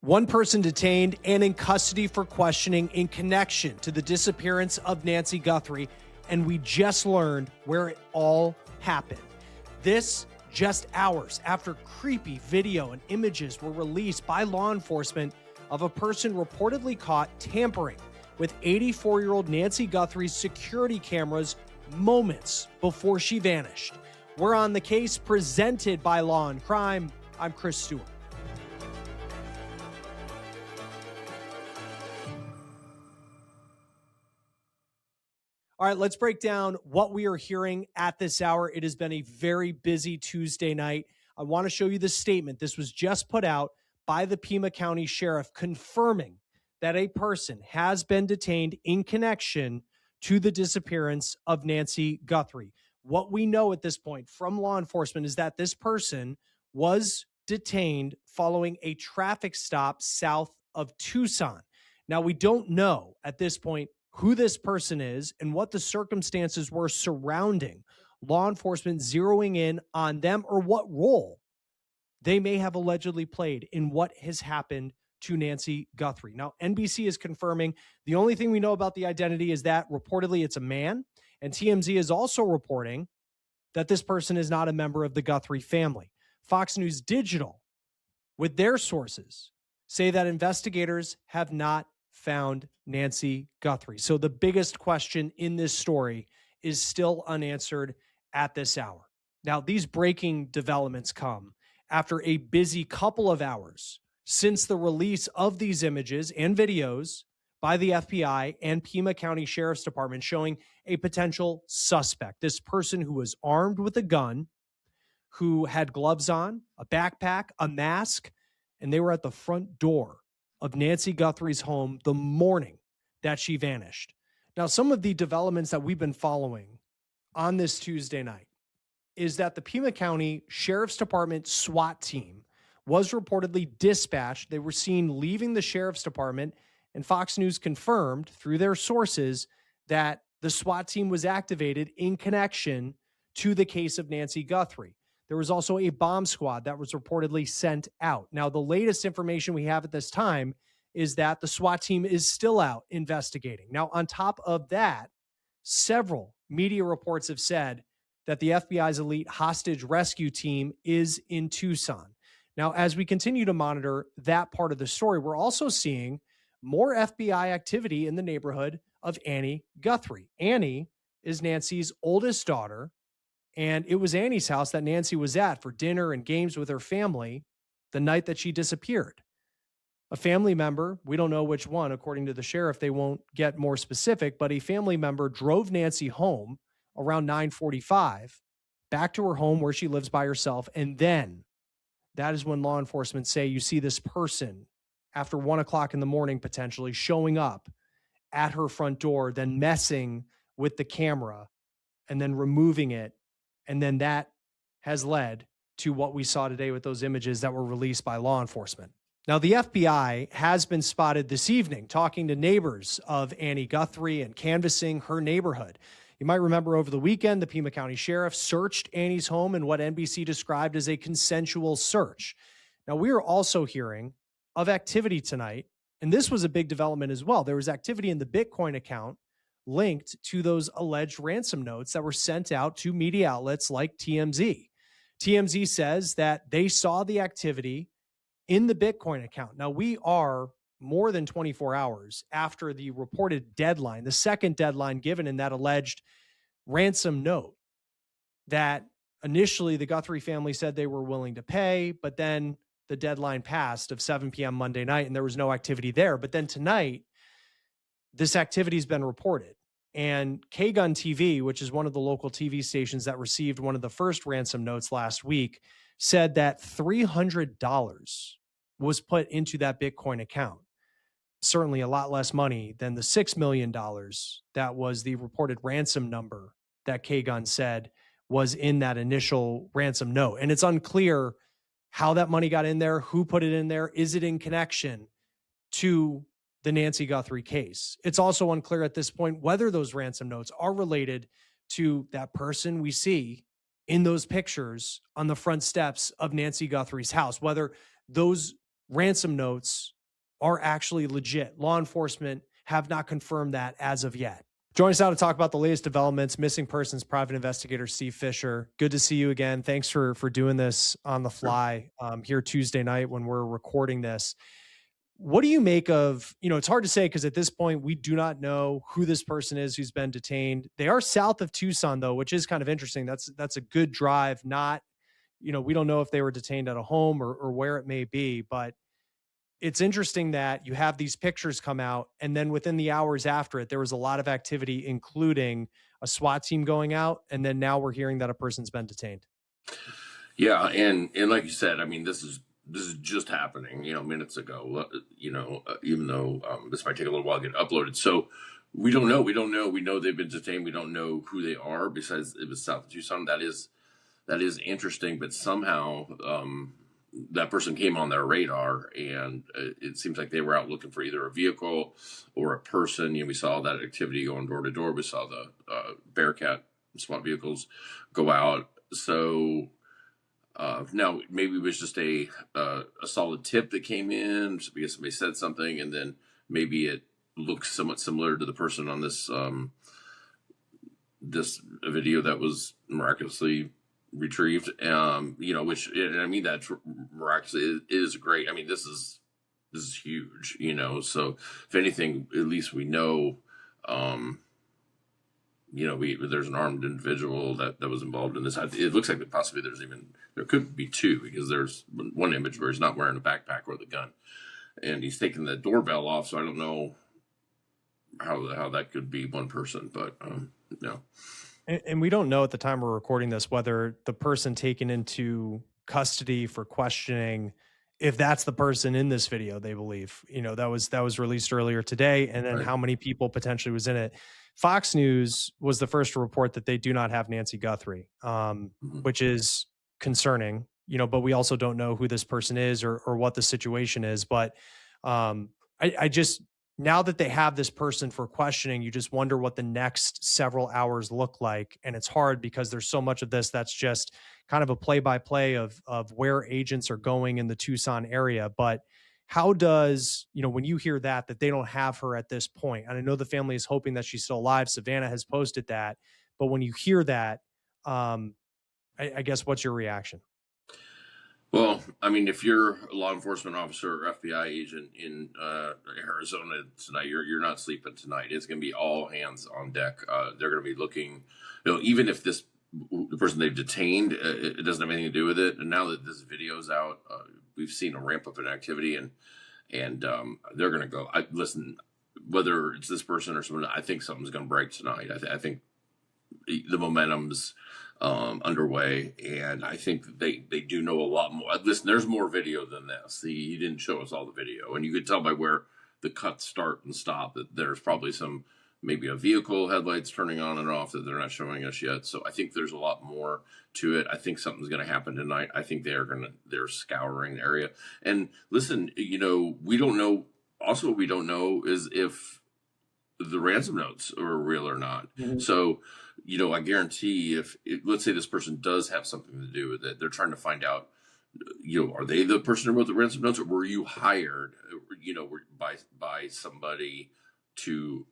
One person detained and in custody for questioning in connection to the disappearance of Nancy Guthrie, and we just learned where it all happened. This just hours after creepy video and images were released by law enforcement of a person reportedly caught tampering with 84-year-old Nancy Guthrie's security cameras moments before she vanished. We're on the case presented by Law&Crime. I'm Chris Stewart. All right, let's break down what we are hearing at this hour. It has been a very busy Tuesday night. I want to show you the statement. This was just put out by the Pima County Sheriff confirming that a person has been detained in connection to the disappearance of Nancy Guthrie. What we know at this point from law enforcement is that this person was detained following a traffic stop south of Tucson. Now, we don't know at this point who this person is and what the circumstances were surrounding law enforcement zeroing in on them or what role they may have allegedly played in what has happened to Nancy Guthrie. Now, NBC is confirming the only thing we know about the identity is that reportedly it's a man, and TMZ is also reporting that this person is not a member of the Guthrie family. Fox News Digital, with their sources, say that investigators have not found Nancy Guthrie. So the biggest question in this story is still unanswered at this hour. Now, these breaking developments come after a busy couple of hours since the release of these images and videos by the FBI and Pima County Sheriff's Department showing a potential suspect, this person who was armed with a gun, who had gloves on, a backpack, a mask, and they were at the front door of Nancy Guthrie's home the morning that she vanished. Now, some of the developments that we've been following on this Tuesday night is that the Pima County Sheriff's Department SWAT team was reportedly dispatched. They were seen leaving the Sheriff's Department, and Fox News confirmed through their sources that the SWAT team was activated in connection to the case of Nancy Guthrie. There was also a bomb squad that was reportedly sent out. Now, the latest information we have at this time is that the SWAT team is still out investigating. Now, on top of that, several media reports have said that the FBI's elite hostage rescue team is in Tucson. Now, as we continue to monitor that part of the story, we're also seeing more FBI activity in the neighborhood of Annie Guthrie. Annie is Nancy's oldest daughter, and it was Annie's house that Nancy was at for dinner and games with her family the night that she disappeared. A family member, we don't know which one, according to the sheriff, they won't get more specific, but a family member drove Nancy home around 9:45 back to her home where she lives by herself. And then that is when law enforcement say you see this person after 1 o'clock in the morning, potentially showing up at her front door, then messing with the camera and then removing it. And then that has led to what we saw today with those images that were released by law enforcement. Now, the FBI has been spotted this evening talking to neighbors of Annie Guthrie and canvassing her neighborhood. You might remember over the weekend, the Pima County Sheriff searched Annie's home in what NBC described as a consensual search. Now, we are also hearing of activity tonight, and this was a big development as well. There was activity in the Bitcoin account linked to those alleged ransom notes that were sent out to media outlets like TMZ. TMZ says that they saw the activity in the Bitcoin account. Now, we are more than 24 hours after the reported deadline, the second deadline given in that alleged ransom note that initially the Guthrie family said they were willing to pay, but then the deadline passed of 7 p.m. Monday night and there was no activity there. But then tonight, this activity has been reported. And K-Gun TV, which is one of the local TV stations that received one of the first ransom notes last week, said that $300 was put into that Bitcoin account. Certainly a lot less money than the $6 million that was the reported ransom number that K-Gun said was in that initial ransom note. And it's unclear how that money got in there, who put it in there. Is it in connection to the Nancy Guthrie case? It's also unclear at this point whether those ransom notes are related to that person we see in those pictures on the front steps of Nancy Guthrie's house, whether those ransom notes are actually legit. Law enforcement have not confirmed that as of yet. Join us now to talk about the latest developments. Missing persons private investigator Steve Fisher. Good to see you again. Thanks for doing this on the fly here Tuesday night when we're recording this. What do you make of, it's hard to say because at this point we do not know who this person is who's been detained. They are south of Tucson though, which is kind of interesting. That's a good drive. Not, we don't know if they were detained at a home or where it may be, but it's interesting that you have these pictures come out and then within the hours after it, there was a lot of activity, including a SWAT team going out. And then now we're hearing that a person's been detained. Yeah. And like you said, I mean, this is just happening, minutes ago, even though this might take a little while to get uploaded. So we don't know. We know they've been detained. We don't know who they are besides it was south of Tucson. That is interesting, but somehow, that person came on their radar, and it seems like they were out looking for either a vehicle or a person. We saw that activity going door to door. We saw the Bearcat SWAT vehicles go out. So now maybe it was just a solid tip that came in because somebody said something, and then maybe it looks somewhat similar to the person on this this video that was miraculously retrieved, which, and I mean, that miraculously is great. I mean, this is huge, so if anything, at least we know, there's an armed individual that was involved in this. It looks like that possibly there could be two, because there's one image where he's not wearing a backpack or the gun, and he's taking the doorbell off. So I don't know how that could be one person, but no. And we don't know at the time we're recording this whether the person taken into custody for questioning, if that's the person in this video, they believe, that was released earlier today, and then how many people potentially was in it. Fox News was the first to report that they do not have Nancy Guthrie, which is concerning, but we also don't know who this person is or what the situation is. But I just, now that they have this person for questioning, you just wonder what the next several hours look like. And it's hard because there's so much of this that's just kind of a play-by-play of where agents are going in the Tucson area. But how does, when you hear that they don't have her at this point, and I know the family is hoping that she's still alive, Savannah has posted that, but when you hear that, I guess, what's your reaction? Well, I mean, if you're a law enforcement officer or FBI agent in Arizona tonight, you're not sleeping tonight. It's going to be all hands on deck. They're going to be looking, even if the person they've detained, it doesn't have anything to do with it. And now that this video's out, we've seen a ramp up in activity, and they're going to go. Listen, whether it's this person or someone, I think something's going to break tonight. I think the momentum's underway, and I think that they do know a lot more. Listen, there's more video than this. He didn't show us all the video, and you could tell by where the cuts start and stop that there's probably maybe a vehicle headlights turning on and off that they're not showing us yet. So I think there's a lot more to it. I think something's going to happen tonight. I think they're scouring the area. And listen, we don't know. Also, what we don't know is if the ransom notes are real or not. Mm-hmm. So, I guarantee let's say this person does have something to do with it, they're trying to find out, are they the person who wrote the ransom notes, or were you hired, by somebody to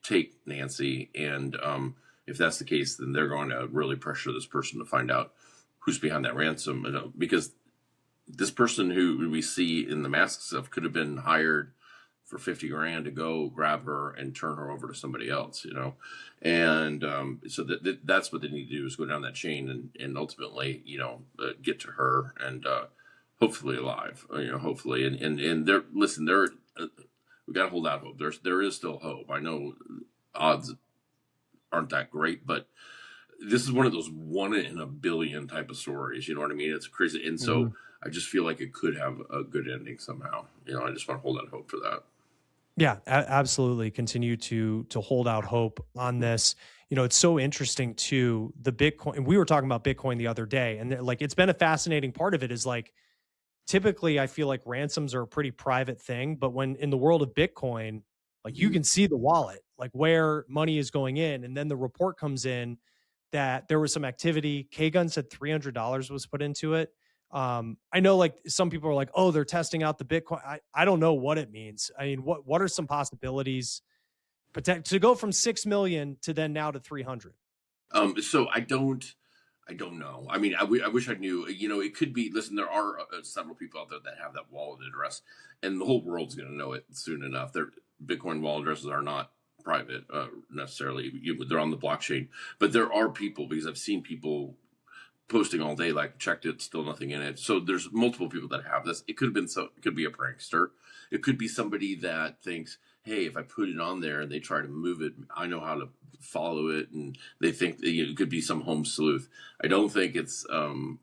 take Nancy? And if that's the case, then they're going to really pressure this person to find out who's behind that ransom, because this person who we see in the mask stuff could have been hired for $50,000 to go grab her and turn her over to somebody else, and so that's what they need to do, is go down that chain and ultimately, get to her, and hopefully alive, hopefully. And there, listen, we got to hold out hope. There is still hope. I know odds aren't that great, but this is one of those 1 in a billion type of stories. You know what I mean? It's crazy. And so I just feel like it could have a good ending somehow. I just want to hold out hope for that. Yeah, absolutely. Continue to hold out hope on this. It's so interesting too, the Bitcoin. We were talking about Bitcoin the other day, and it's been a fascinating part of it is typically I feel like ransoms are a pretty private thing, but when in the world of Bitcoin, you can see the wallet, where money is going in. And then the report comes in that there was some activity. K-Gun said $300 was put into it. I know like some people are like, oh, they're testing out the Bitcoin. I don't know what it means. I mean, what are some possibilities to go from 6 million to then now to 300? So I don't know. I mean, I wish I knew. You know, it could be. Listen, there are several people out there that have that wallet address, and the whole world's going to know it soon enough. Their Bitcoin wallet addresses are not private necessarily. They're on the blockchain, but there are people, because I've seen people posting all day, like, checked it, still nothing in it. So there's multiple people that have this. It could have been it could be a prankster. It could be somebody that thinks, hey, if I put it on there and they try to move it, I know how to follow it, and they think that, it could be some home sleuth. I don't think it's the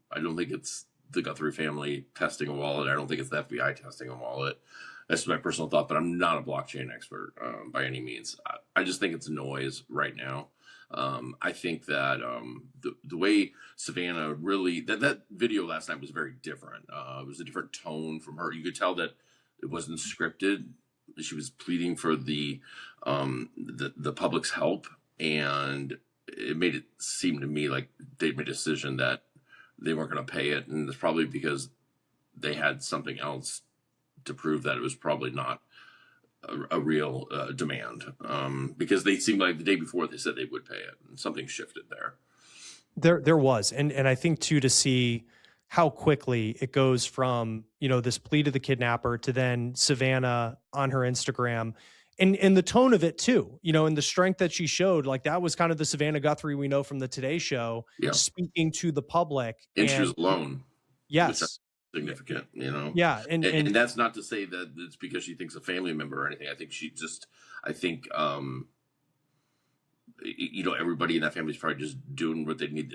Guthrie family testing a wallet. I don't think it's the FBI testing a wallet. That's my personal thought, but I'm not a blockchain expert by any means. I just think it's noise right now. I think that the way Savannah really that video last night was very different. It was a different tone from her. You could tell that it wasn't scripted. She was pleading for the public's help, and it made it seem to me like they made a decision that they weren't going to pay it, and it's probably because they had something else to prove that it was probably not a real demand, because they seemed like the day before they said they would pay it, and something shifted there. There was, and I think too, to see how quickly it goes from, this plea to the kidnapper to then Savannah on her Instagram, and the tone of it too, and the strength that she showed, like that was kind of the Savannah Guthrie we know from the Today Show, Yeah, speaking to the public. and she was alone. Yes. Significant, Yeah. And that's not to say that it's because she thinks a family member or anything. I think everybody in that family is probably just doing what they need.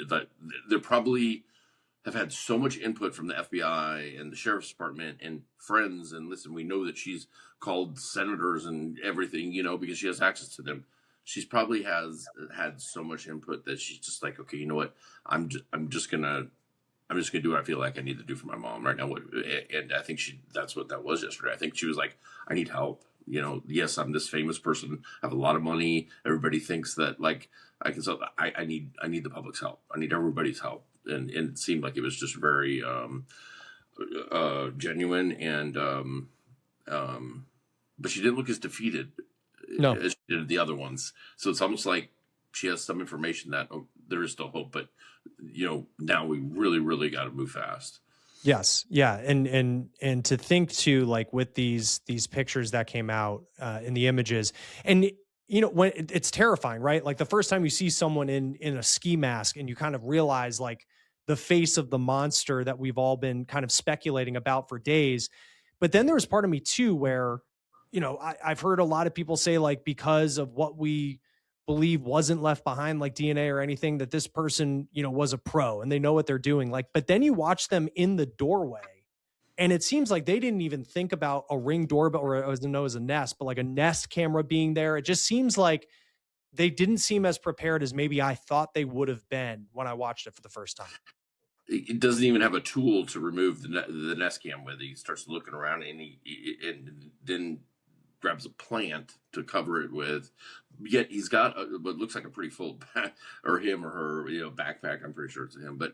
They probably have had so much input from the FBI and the sheriff's department and friends. And listen, we know that she's called senators and everything, because she has access to them. She's probably has had so much input that she's just like, okay, you know what? I'm just gonna do what I feel like I need to do for my mom right now. And I think that's what that was yesterday. I think she was like, I need help. Yes, I'm this famous person. I have a lot of money. Everybody thinks that like I can sell. I need the public's help. I need everybody's help. And it seemed like it was just very genuine. And but she didn't look as defeated as she did the other ones. So it's almost like she has some information that there is still hope, but now we really, really got to move fast. Yes. Yeah. And to think too, like with these pictures that came out in the images, and when it's terrifying, right? Like the first time you see someone in a ski mask and you kind of realize like the face of the monster that we've all been kind of speculating about for days. But then there was part of me too, where, I've heard a lot of people say like, because of what we believe wasn't left behind, like DNA or anything, that this person, was a pro and they know what they're doing. Like, but then you watch them in the doorway and it seems like they didn't even think about a Ring doorbell, or as a Nest, but like a Nest camera being there. It just seems like they didn't seem as prepared as maybe I thought they would have been when I watched it for the first time. It doesn't even have a tool to remove the Nest cam with. He starts looking around and and then grabs a plant to cover it with. Yet he's got what looks like a pretty full or him or her, backpack. I'm pretty sure it's him. But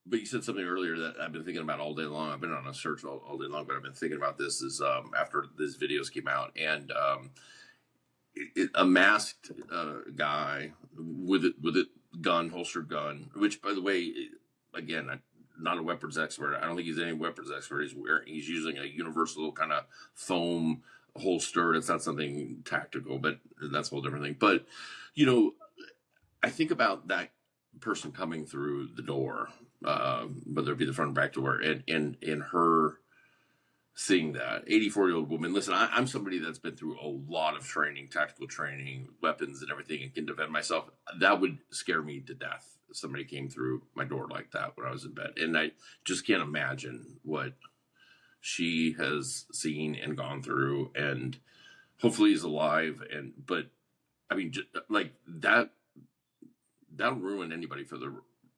but you said something earlier that I've been thinking about all day long. I've been on a search all day long, but I've been thinking about this is after these videos came out, and a masked guy with a gun, holstered gun, which, by the way, again, I'm not a weapons expert. I don't think he's any weapons expert. He's using a universal kind of foam holster. It's not something tactical, but that's a whole different thing. But, I think about that person coming through the door, whether it be the front or back door, and her seeing that 84-year-old woman. Listen, I'm somebody that's been through a lot of training, tactical training, weapons and everything, and can defend myself. That would scare me to death if somebody came through my door like that when I was in bed. And I just can't imagine what she has seen and gone through, and hopefully is alive. But I mean, just, like that'll ruin anybody for the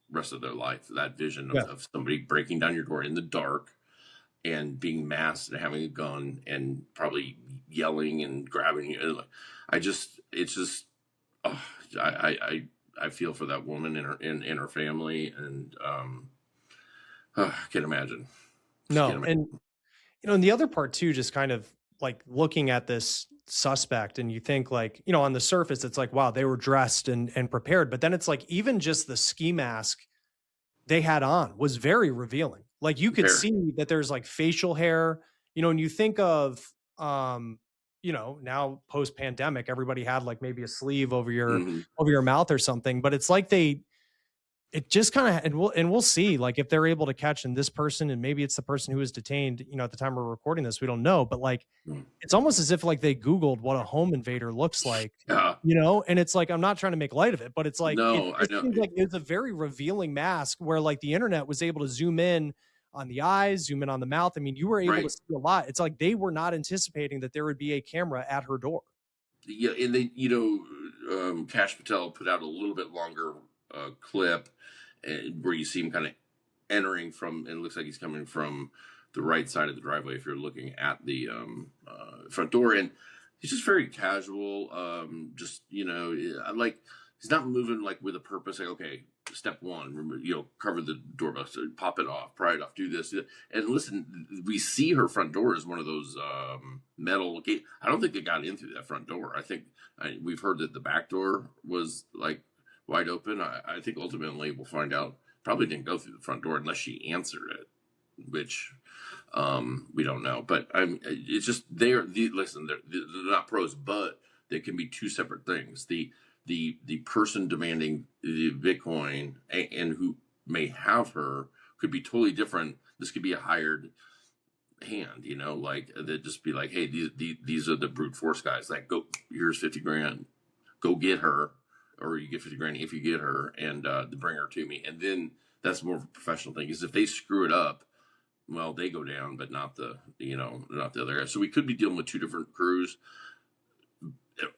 rest of their life. That vision of somebody breaking down your door in the dark and being masked and having a gun and probably yelling and grabbing you. I feel for that woman and her family, and I can't imagine. Just can't No, imagine. and and the other part too, just kind of like looking at this suspect, and you think like, on the surface, it's like, wow, they were dressed and prepared, but then it's like even just the ski mask they had on was very revealing. Like you could Very. see that there's like facial hair, and you think of now post pandemic, everybody had like maybe a sleeve Mhm. over your mouth or something, but it's like it just kind of, and we'll see like if they're able to catch in this person, and maybe it's the person who was detained, at the time we're recording this, we don't know, but like Mm. it's almost as if like they Googled what a home invader looks like, Yeah. and it's like, I'm not trying to make light of it, but it's like, it No, I just know. seems like it's a very revealing mask where like the internet was able to zoom in on the eyes, zoom in on the mouth. I mean, you were able to Right. see a lot. It's like they were not anticipating that there would be a camera at her door. Yeah, and they, Cash Patel put out a little bit longer clip where you see him kind of entering from, and it looks like he's coming from the right side of the driveway if you're looking at the front door. And he's just very casual. Just, I like, he's not moving like with a purpose. Like, okay, step one, cover the doorbell, so pop it off, pry it off, do this, do that. And listen, we see her front door is one of those metal gate. I don't think they got in through that front door. I think we've heard that the back door was like wide open. I think ultimately we'll find out probably didn't go through the front door unless she answered it, which we don't know. But it's just listen, they're not pros, but they can be two separate things. The person demanding the Bitcoin and who may have her could be totally different. This could be a hired hand, like they'd just be like, hey, these are the brute force guys. Like, go, here's 50 grand, go get her, or you get 50 grand if you get her, and bring her to me. And then that's more of a professional thing. Is if they screw it up, well, they go down, but not not the other guy. So we could be dealing with two different crews,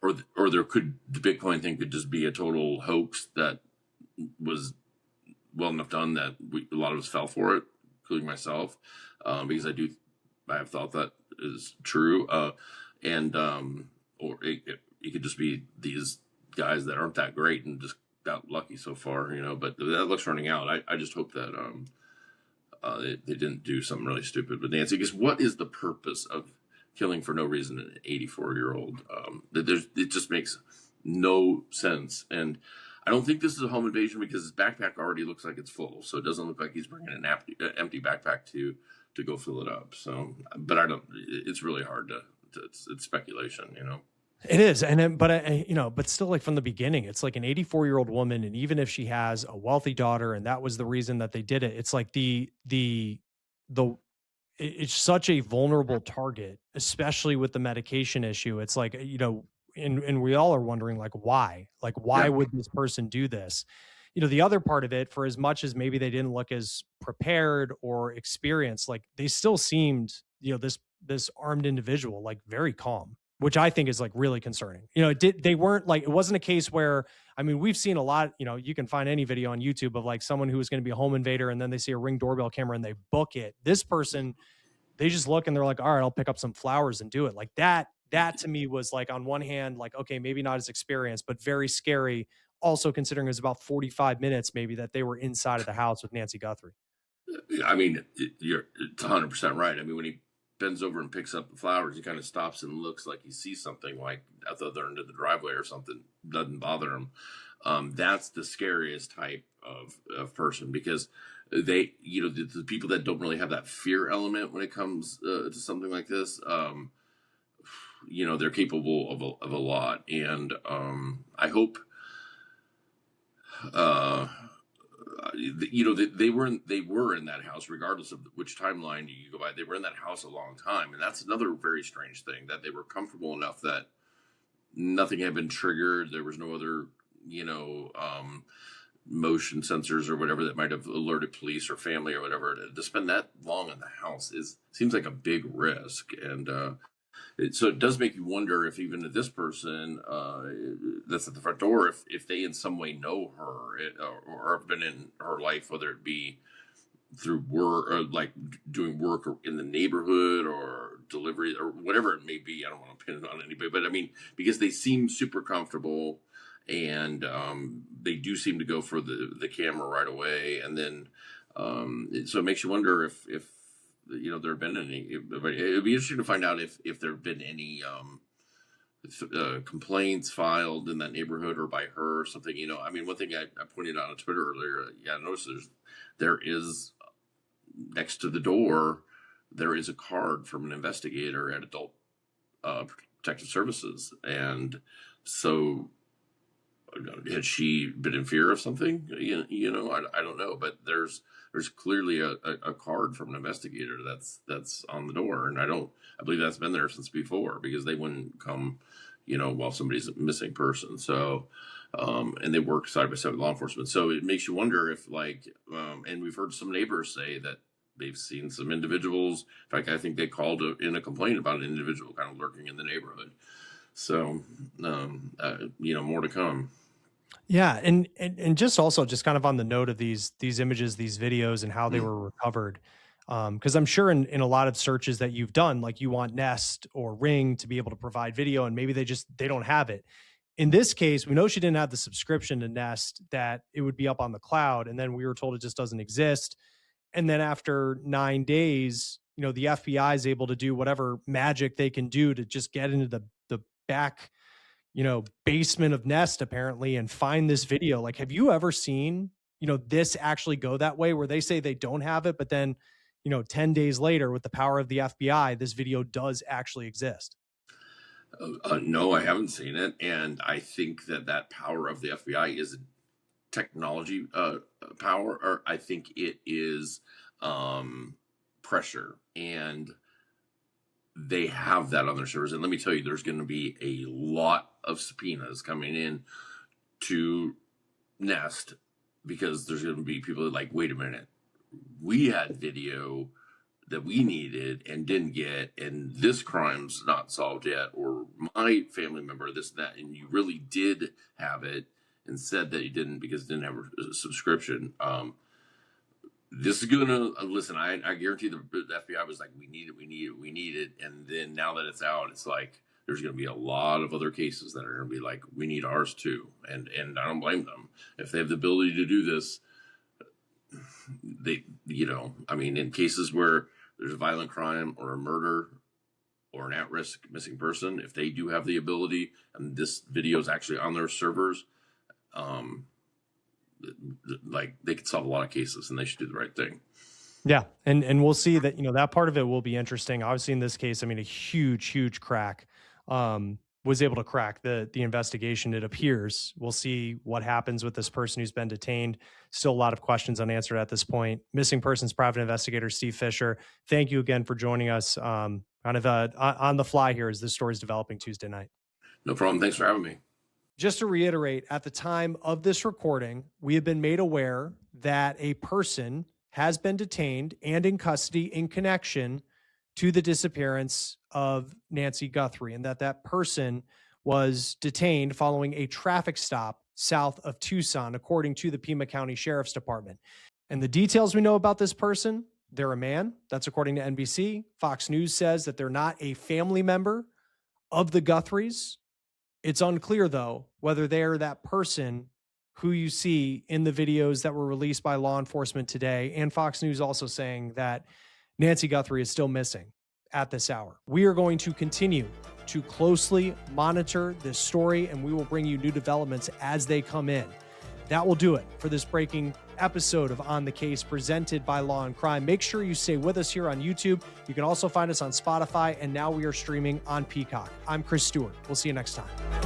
or there could, the Bitcoin thing could just be a total hoax that was well enough done that a lot of us fell for it, including myself, because I have thought that is true, and or it could just be these guys that aren't that great and just got lucky so far, But that looks running out. I just hope that they didn't do something really stupid with Nancy. Because what is the purpose of killing for no reason an 84-year-old? It just makes no sense. And I don't think this is a home invasion because his backpack already looks like it's full. So it doesn't look like he's bringing an empty backpack to go fill it up. So, but I don't. It's really hard it's speculation. It is. And then, but but still like from the beginning, it's like an 84-year-old woman. And even if she has a wealthy daughter and that was the reason that they did it, it's like the it's such a vulnerable target, especially with the medication issue. It's like, and we all are wondering like, why Yeah. would this person do this? The other part of it, for as much as maybe they didn't look as prepared or experienced, like they still seemed, this armed individual, like very calm, which I think is like really concerning. They weren't like, it wasn't a case where, I mean, we've seen a lot, you can find any video on YouTube of like someone who is going to be a home invader and then they see a Ring doorbell camera and they book it. This person, they just look and they're like, all right, I'll pick up some flowers and do it. Like that to me was like, on one hand, like, okay, maybe not as experienced, but very scary. Also considering it was about 45 minutes maybe that they were inside of the house with Nancy Guthrie. I mean, it's 100% right. I mean, when he bends over and picks up the flowers, he kind of stops and looks like he sees something like at the other end of the driveway or something. Doesn't bother him. That's the scariest type of person because the people that don't really have that fear element when it comes to something like this, they're capable of a lot. And I hope, uh, they were in that house regardless of which timeline you go by. They were in that house a long time, and that's another very strange thing, that they were comfortable enough that nothing had been triggered. There was no other motion sensors or whatever that might have alerted police or family or whatever. To spend that long in the house seems like a big risk. And so it does make you wonder if even this person that's at the front door, if they in some way know her, or have been in her life, whether it be through work or like doing work or in the neighborhood or delivery or whatever it may be. I don't want to pin it on anybody, but I mean, because they seem super comfortable, and they do seem to go for the camera right away. And then So it makes you wonder if there have been any. It'd be interesting to find out if there have been any complaints filed in that neighborhood or by her or something. I mean, one thing I pointed out on Twitter earlier. I noticed there is next to the door there is a card from an investigator at Adult Protective Services, and so had she been in fear of something? I don't know, but there's clearly a card from an investigator that's on the door, and I believe that's been there since before, because they wouldn't come, while somebody's a missing person. So, and they work side by side with law enforcement. So it makes you wonder if, and we've heard some neighbors say that they've seen some individuals. In fact, I think they called in a complaint about an individual kind of lurking in the neighborhood. So, more to come. Yeah, and just also just kind of on the note of these images, these videos, and how they were recovered, because I'm sure in a lot of searches that you've done, like you want Nest or Ring to be able to provide video, and maybe they don't have it. In this case, we know she didn't have the subscription to Nest, that it would be up on the cloud, and then we were told it just doesn't exist. And then after 9 days, the FBI is able to do whatever magic they can do to just get into the back, basement of Nest apparently, and find this video. Like, have you ever seen, this actually go that way, where they say they don't have it, but then, 10 days later, with the power of the FBI, this video does actually exist? No, I haven't seen it. And I think that power of the FBI is technology power, or I think it is pressure, and they have that on their servers. And let me tell you, there's going to be a lot of subpoenas coming in to Nest, because there's going to be people that are like, wait a minute, we had video that we needed and didn't get, and this crime's not solved yet, or my family member, this and that, and you really did have it and said that you didn't because it didn't have a subscription. This is going to, listen, I guarantee the FBI was like, we need it. And then now that it's out, it's like, there's going to be a lot of other cases that are going to be like, we need ours too. And I don't blame them. If they have the ability to do this, they, in cases where there's a violent crime or a murder or an at-risk missing person, if they do have the ability, and this video is actually on their servers, they could solve a lot of cases, and they should do the right thing. Yeah. And we'll see that, that part of it will be interesting. Obviously in this case, a huge crack, was able to crack the investigation, it appears. We'll see what happens with this person who's been detained. Still a lot of questions unanswered at this point. Missing persons private investigator Steve Fisher, thank you again for joining us on the fly here as this story is developing Tuesday night. No problem. Thanks for having me. Just to reiterate, at the time of this recording, we have been made aware that a person has been detained and in custody in connection to the disappearance of Nancy Guthrie, and that person was detained following a traffic stop south of Tucson, according to the Pima County Sheriff's Department. And the details we know about this person, they're a man. That's according to NBC. Fox News says that they're not a family member of the Guthries. It's unclear, though, whether they're that person who you see in the videos that were released by law enforcement today, and Fox News also saying that Nancy Guthrie is still missing at this hour. We are going to continue to closely monitor this story, and we will bring you new developments as they come in. That will do it for this breaking episode of On the Case presented by Law&Crime. Make sure you stay with us here on YouTube. You can also find us on Spotify, and now we are streaming on Peacock. I'm Chris Stewart. We'll see you next time.